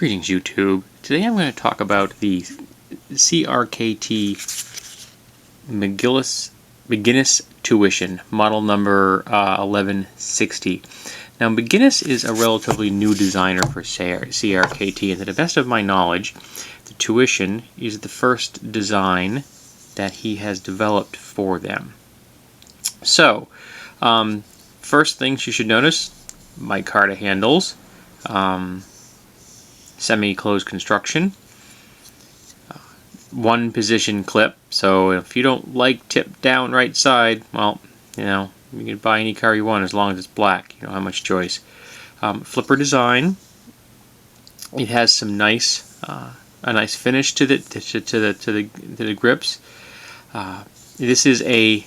Greetings, YouTube. Today I'm going to talk about the CRKT McGinnis Tuition, model number 1160. Now, McGinnis is a relatively new designer for CRKT, and to the best of my knowledge, the Tuition is the first design that he has developed for them. So, first things you should notice, micarta handles. Semi-closed construction, one position clip, so if you don't like tip down right side, well, you know, you can buy any car you want as long as it's black. You don't have much choice. Flipper design. It has some nice, a nice finish to the grips. This is a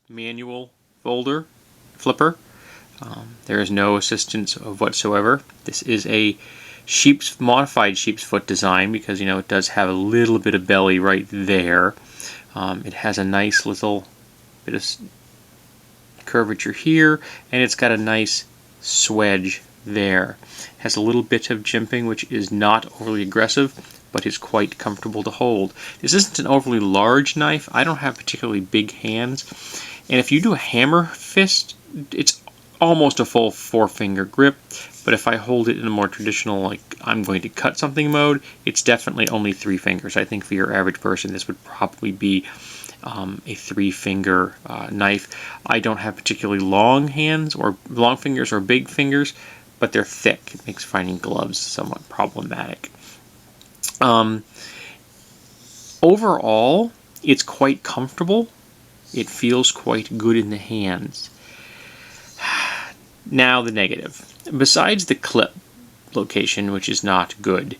manual flipper. There is no assistance whatsoever. This is a modified sheep's foot design because, you know, it does have a little bit of belly right there. It has a nice little bit of curvature here, and it's got a nice swedge there. It has a little bit of jimping, which is not overly aggressive, but is quite comfortable to hold. This isn't an overly large knife. I don't have particularly big hands, and if you do a hammer fist, it's almost a full 4-finger grip, but if I hold it in a more traditional, like I'm going to cut something mode, it's definitely only 3 fingers. I think for your average person this would probably be a 3-finger knife. I don't have particularly long hands or long fingers or big fingers, but they're thick. It makes finding gloves somewhat problematic. Overall, it's quite comfortable. It feels quite good in the hands. Now the negative. Besides the clip location, which is not good,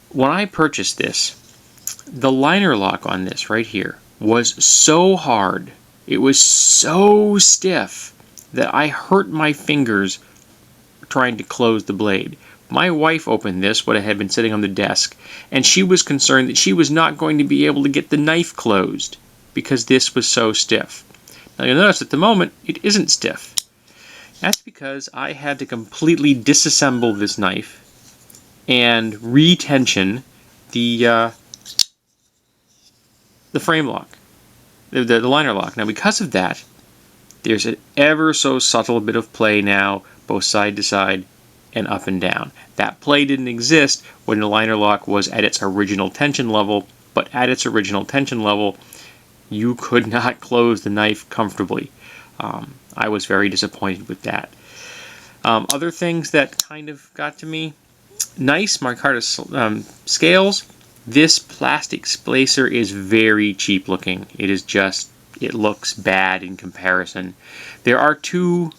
when I purchased this, the liner lock on this right here was so hard, it was so stiff that I hurt my fingers trying to close the blade. My wife opened this when it had been sitting on the desk, and she was concerned that she was not going to be able to get the knife closed because this was so stiff. Now you'll notice at the moment it isn't stiff. That's because I had to completely disassemble this knife and retension the frame lock, the liner lock. Now because of that, there's an ever so subtle bit of play now, both side to side and up and down. That play didn't exist when the liner lock was at its original tension level, but at its original tension level, you could not close the knife comfortably. I was very disappointed with that. Other things that kind of got to me, nice micarta scales. This plastic splacer is very cheap looking. It is just, it looks bad in comparison. There are 2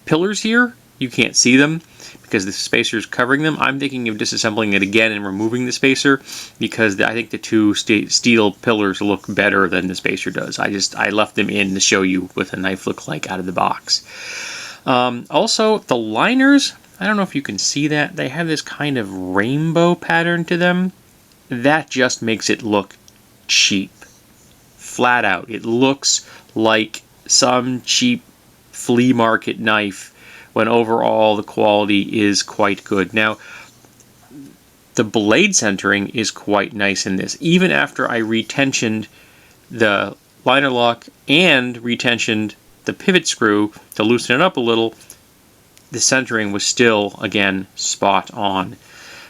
pillars here. You can't see them because the spacer is covering them. I'm thinking of disassembling it again and removing the spacer because I think the 2 steel pillars look better than the spacer does. I left them in to show you what the knife looked like out of the box. Also, the liners, I don't know if you can see that. They have this kind of rainbow pattern to them. That just makes it look cheap. Flat out. It looks like some cheap flea market knife when overall the quality is quite good. Now, the blade centering is quite nice in this. Even after I retensioned the liner lock and retensioned the pivot screw to loosen it up a little, the centering was still, again, spot on.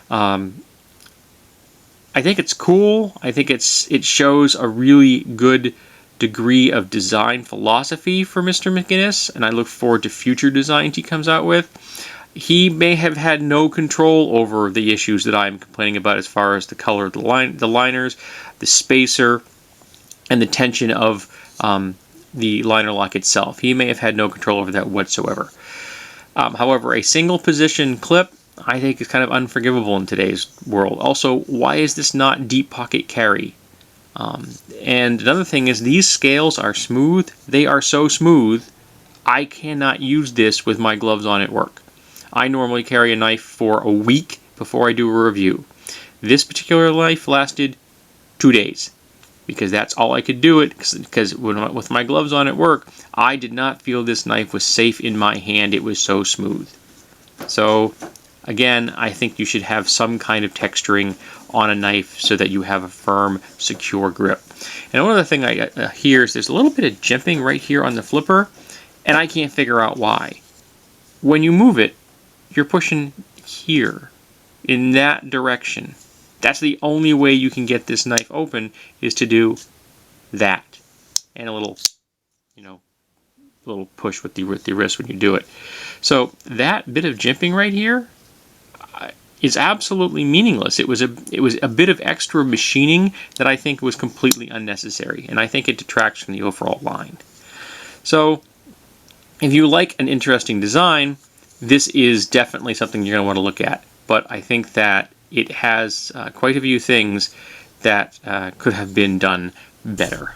I think it's cool. I think it shows a really good degree of design philosophy for Mr. McGinnis, and I look forward to future designs he comes out with. He may have had no control over the issues that I'm complaining about as far as the color of the liners, the spacer, and the tension of the liner lock itself. He may have had no control over that whatsoever. However, a single position clip I think is kind of unforgivable in today's world. Also, why is this not deep pocket carry? And another thing is these scales are smooth. They are so smooth, I cannot use this with my gloves on at work. I normally carry a knife for a week before I do a review. This particular knife lasted 2 days because that's all I could do it because with my gloves on at work, I did not feel this knife was safe in my hand. It was so smooth. So again, I think you should have some kind of texturing on a knife so that you have a firm, secure grip. And one other thing I got here is there's a little bit of jimping right here on the flipper, and I can't figure out why. When you move it, you're pushing here, in that direction. That's the only way you can get this knife open, is to do that. And a little, you know, little push with the wrist when you do it. So that bit of jimping right here is absolutely meaningless. It was a bit of extra machining that I think was completely unnecessary, and I think it detracts from the overall line. So if you like an interesting design, this is definitely something you're going to want to look at. But I think that it has quite a few things that could have been done better.